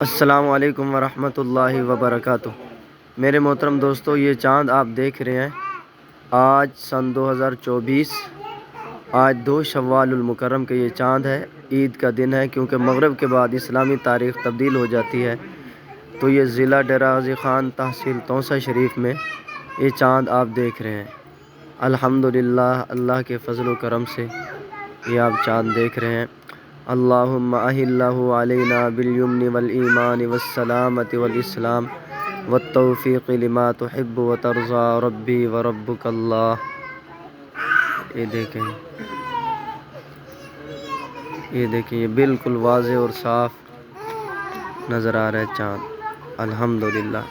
السلام علیکم ورحمۃ اللہ وبرکاتہ۔ میرے محترم دوستو، یہ چاند آپ دیکھ رہے ہیں آج سن 2024، آج 2 شوال المکرم کے یہ چاند ہے۔ عید کا دن ہے، کیونکہ مغرب کے بعد اسلامی تاریخ تبدیل ہو جاتی ہے، تو یہ ضلع ڈیرہ غازی خان تحصیل توسہ شریف میں یہ چاند آپ دیکھ رہے ہیں۔ الحمدللہ، اللہ کے فضل و کرم سے یہ آپ چاند دیکھ رہے ہیں۔ اللہم اہلہ علینا بالیمن والایمان والسلامۃ والاسلام والتوفیق لما تحب وترضى ربی وربک اللہ۔ یہ دیکھیں، یہ بالکل واضح اور صاف نظر آ رہا ہے چاند۔ الحمدللہ۔